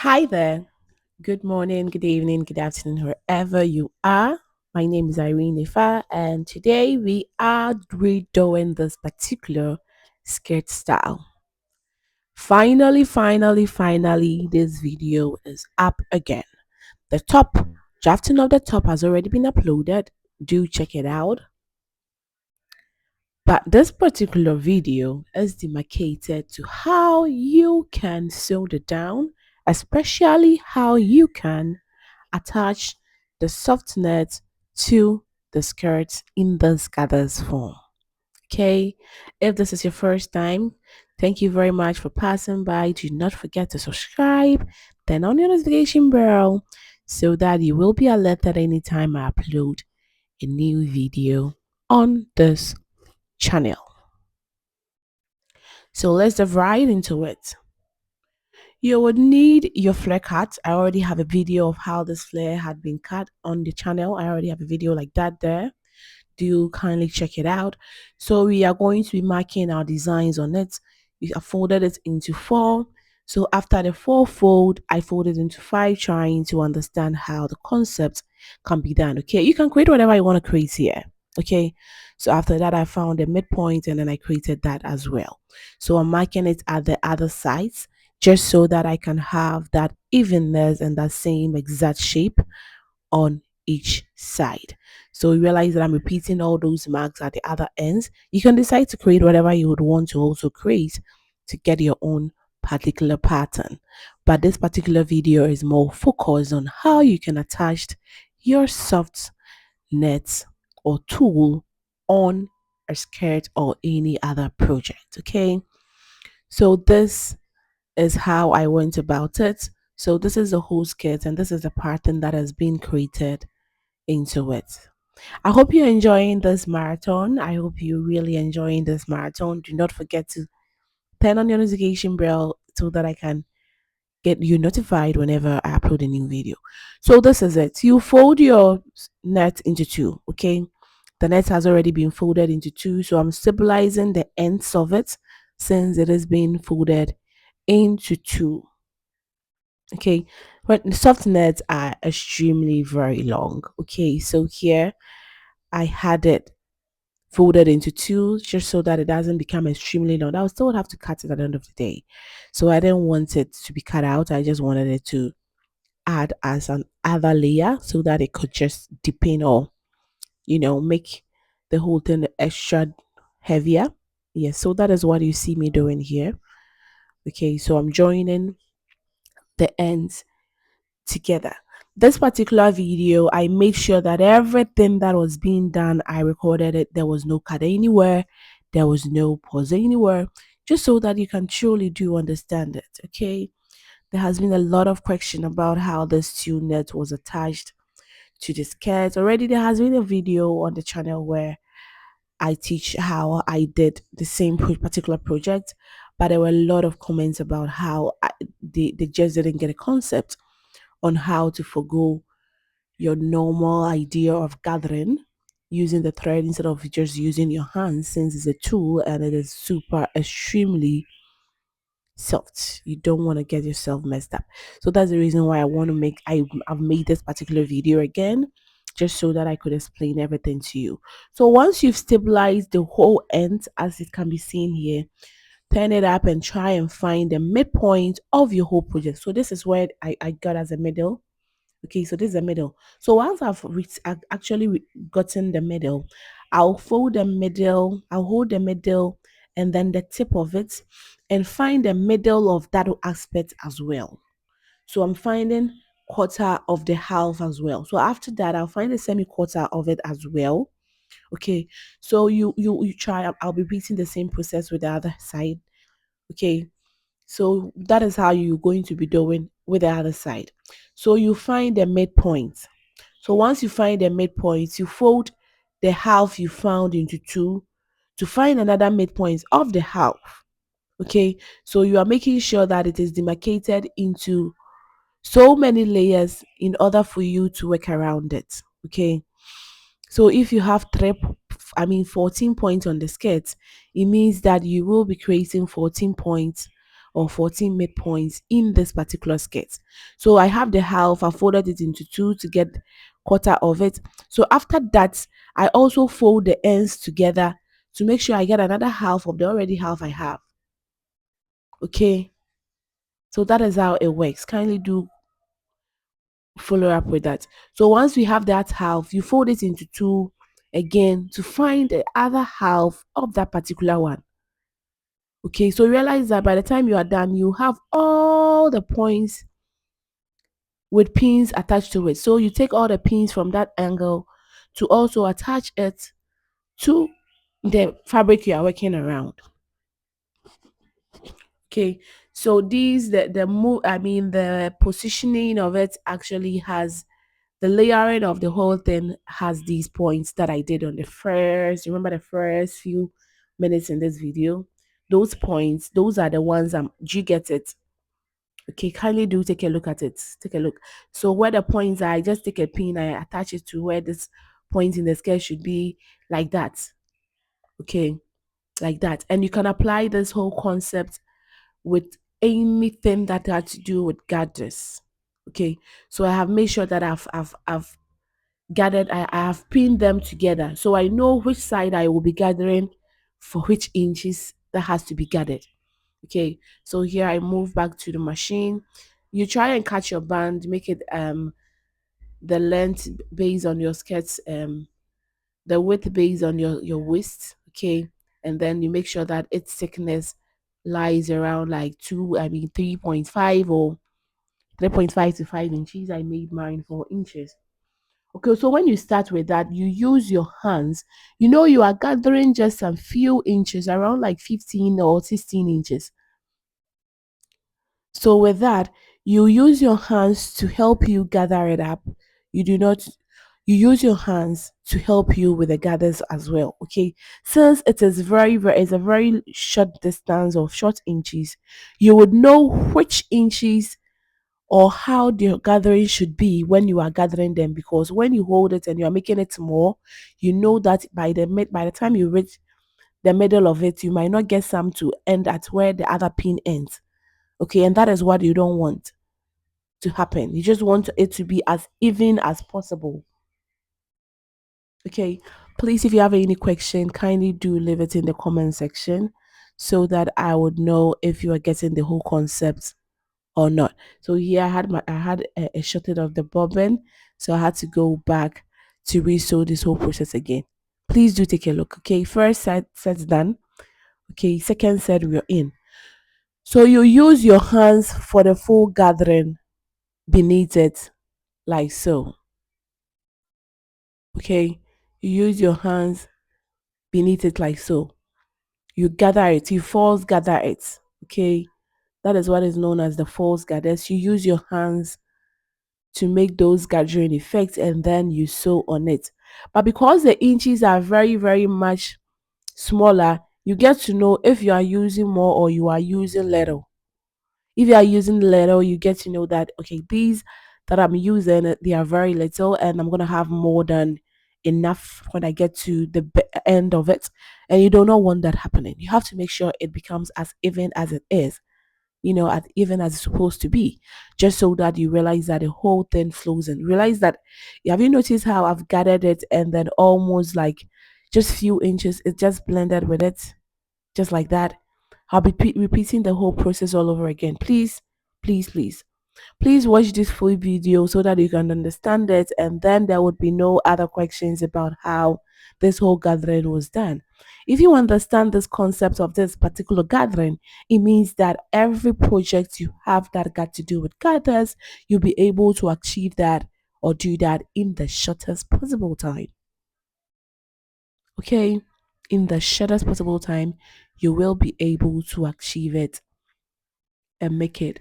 Hi there. Good morning, good evening, good afternoon, wherever you are. My name is Irene Ifa, and today we are redoing this particular skirt style. Finally, this video is up again. The top, drafting of the top has already been uploaded. Do check it out. But this particular video is demarcated to how you can sew it down, especially how you can attach the soft net to the skirt in this gathers form. Okay, if this is your first time, thank you very much for passing by. Do not forget to subscribe, turn on your notification bell so that you will be alerted anytime I upload a new video on this channel. So let's dive right into it. You would need your flare cut. I already have a video of how this flare had been cut on the channel. I already have a video like that there. Do kindly check it out. So we are going to be marking our designs on it. We have folded it into four. So after the four fold, I folded into five, trying to understand how the concept can be done. Okay, you can create whatever you want to create here. Okay, so after that, I found a midpoint and then I created that as well. So I'm marking it at the other sides just so that I can have that evenness and that same exact shape on each side. So you realize that I'm repeating all those marks at the other ends. You can decide to create whatever you would want to also create to get your own particular pattern. But this particular video is more focused on how you can attach your soft net or tool on a skirt or any other project. Okay, so this is how I went about it. So this is the whole skirt and this is the pattern that has been created into it. I hope you're enjoying this marathon. I hope you're really enjoying this marathon. Do not forget to turn on your notification bell so that I can get you notified whenever I upload a new video. So this is it. You fold your net into two, okay? The net has already been folded into two, so I'm stabilizing the ends of it since it is being folded into two. Okay, but the soft nets are extremely very long. Okay, so here I had it folded into two just so that it doesn't become extremely long. I would still have to cut it at the end of the day. So I didn't want it to be cut out. I just wanted it to add as an other layer so that it could just deepen or, make the whole thing extra heavier. Yes, so that is what you see me doing here. Okay, so I'm joining the ends together. This particular video, I made sure that everything that was being done, I recorded it. There was no cut anywhere, there was no pause anywhere, just so that you can truly do understand it. Okay, there has been a lot of question about how this tune net was attached to the skirt. Already, there has been a video on the channel where I teach how I did the same particular project, but there were a lot of comments about how they just didn't get a concept on how to forgo your normal idea of gathering using the thread instead of just using your hands, since it's a tool and it is super extremely soft. You don't want to get yourself messed up. So that's the reason why I've made this particular video again, just so that I could explain everything to you. So once you've stabilized the whole end, as it can be seen here, turn it up and try and find the midpoint of your whole project. So this is where I got as a middle. Okay, so this is the middle. So once actually gotten the middle, I'll fold the middle, I'll hold the middle and then the tip of it and find the middle of that aspect as well. So I'm finding quarter of the half as well. So after that, I'll find the semi-quarter of it as well. Okay, so you try. I'll be repeating the same process with the other side. Okay, so that is how you're going to be doing with the other side. So you find the midpoint. So once you find the midpoint, you fold the half you found into two to find another midpoint of the half. Okay, so you are making sure that it is demarcated into so many layers in order for you to work around it. Okay, so if you have 14 points on the skirt, it means that you will be creating 14 points or 14 midpoints in this particular skirt. So I have the half, I folded it into two to get quarter of it. So after that, I also fold the ends together to make sure I get another half of the already half I have. Okay, so that is how it works. Kindly do follow up with that. So once we have that half, you fold it into two again to find the other half of that particular one. Okay, so realize that by the time you are done, you have all the points with pins attached to it. So you take all the pins from that angle to also attach it to the fabric you are working around. Okay, so these the move, I mean the positioning of it actually has the layering of the whole thing has these points that I did on the first. Remember the first few minutes in this video? Those points, those are the ones do you get it? Okay, kindly do take a look at it. Take a look. So where the points are, I just take a pin, I attach it to where this point in the scale should be, like that. Okay, like that. And you can apply this whole concept with anything that had to do with gathers. Okay, so I have made sure that I've gathered, I have pinned them together so I know which side I will be gathering for which inches that has to be gathered. Okay, so here I move back to the machine. You try and catch your band, make it the length based on your skirts, the width based on your waist. Okay, and then you make sure that its thickness lies around like 3.5 or 3.5 to 5 inches. I made mine 4 inches. Okay, so when you start with that, you use your hands. You know, you are gathering just a few inches, around like 15 or 16 inches. So with that, you use your hands to help you gather it up. You do not, you use your hands to help you with the gathers as well. Okay, since it is it's a very short distance of short inches, you would know which inches or how the gathering should be when you are gathering them, because when you hold it and you are making it more, you know that by the time you reach the middle of it, you might not get some to end at where the other pin ends. Okay, and that is what you don't want to happen. You just want it to be as even as possible. Okay, please, if you have any question, kindly do leave it in the comment section so that I would know if you are getting the whole concept or not. So here I had a shorted of the bobbin, so I had to go back to resew this whole process again. Please do take a look. Okay, first set's done. Okay, second set we're in. So you use your hands for the full gathering beneath it, like so. Okay, you use your hands beneath it like so. You gather it, you false gather it. Okay, that is what is known as the false gathers. You use your hands to make those gathering effects and then you sew on it. But because the inches are very, very much smaller, you get to know if you are using more or you are using little. If you are using little, you get to know that, okay, these that I'm using, they are very little and I'm going to have more than enough when I get to the end of it. And you do not want that happening. You have to make sure it becomes as even as it is, as even as it's supposed to be, just so that you realize that the whole thing flows in. Realize that, have you noticed how I've gathered it and then almost like just few inches, it just blended with it, just like that. I'll be repeating the whole process all over again. Please, please, please. Please watch this full video so that you can understand it, and then there would be no other questions about how this whole gathering was done. If you understand this concept of this particular gathering, it means that every project you have that got to do with gathers, you'll be able to achieve that or do that in the shortest possible time. Okay? In the shortest possible time, you will be able to achieve it and make it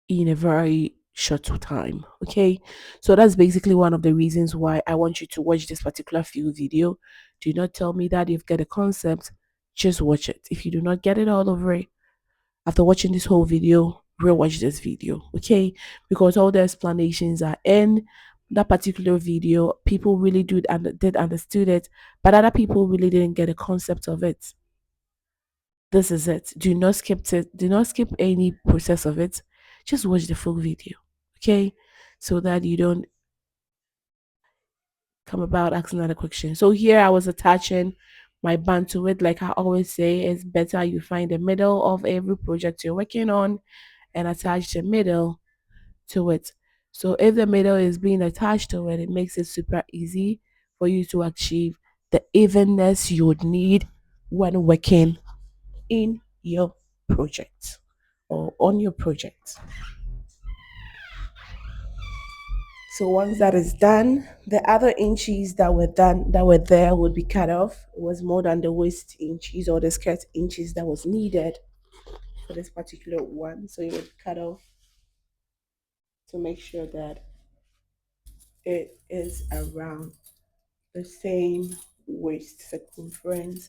in a very short time. Okay, so that's basically one of the reasons why I want you to watch this particular few video. Do not tell me that you've got a concept, just watch it. If you do not get it all over it after watching this whole video, rewatch this video. Okay, because all the explanations are in that particular video. People really did understood it, but other people really didn't get a concept of it. This is it. Do not skip it. Do not skip any process of it. Just watch the full video. Okay? So that you don't come about asking another question. So here I was attaching my band to it. Like I always say, it's better you find the middle of every project you're working on and attach the middle to it. So if the middle is being attached to it, it makes it super easy for you to achieve the evenness you would need when working in your project or on your project. So once that is done, the other inches that were there would be cut off. It was more than the waist inches or the skirt inches that was needed for this particular one. So it would cut off to make sure that it is around the same waist circumference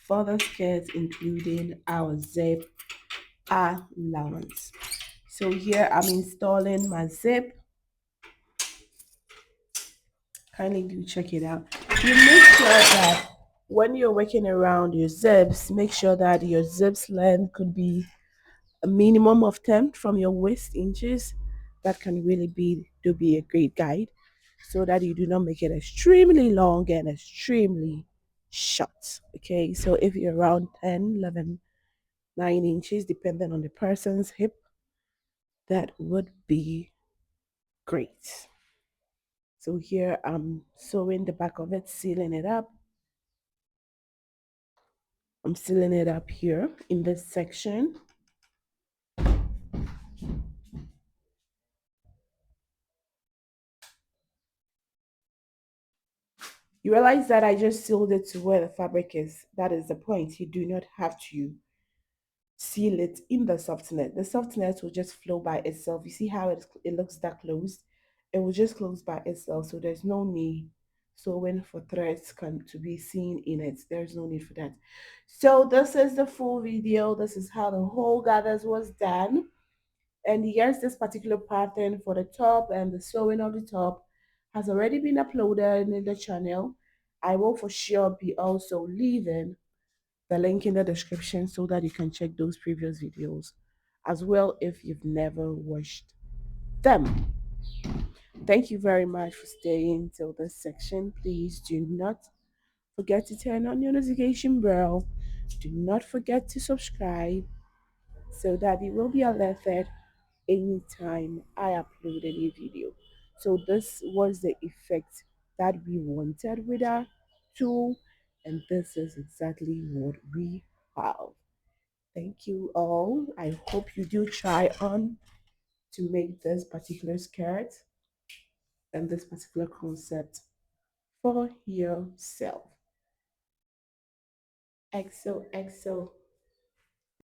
for the skirt, including our zip allowance. So here I'm installing my zip. Kindly do check it out. You make sure that when you're working around your zips, make sure that your zips length could be a minimum of 10 from your waist inches. That can really be a great guide so that you do not make it extremely long and extremely short. Okay, so if you're around 10, 11, 9 inches, depending on the person's hip, that would be great. So here I'm sewing the back of it, sealing it up. I'm sealing it up here in this section. You realize that I just sealed it to where the fabric is. That is the point. You do not have to seal it in the softnet. The softnet will just flow by itself. You see how it looks that closed? It will just close by itself. So there's no need sewing for threads to be seen in it. There's no need for that. So this is the full video. This is how the whole gathers was done. And yes, this particular pattern for the top and the sewing of the top has already been uploaded in the channel. I will for sure be also leaving the link in the description so that you can check those previous videos as well if you've never watched them. Thank you very much for staying till this section. Please do not forget to turn on your notification bell. Do not forget to subscribe so that you will be alerted anytime I upload a new video. So this was the effect that we wanted with our tool, and this is exactly what we have. Thank you all. I hope you do try on to make this particular skirt and this particular concept for yourself. XOXO.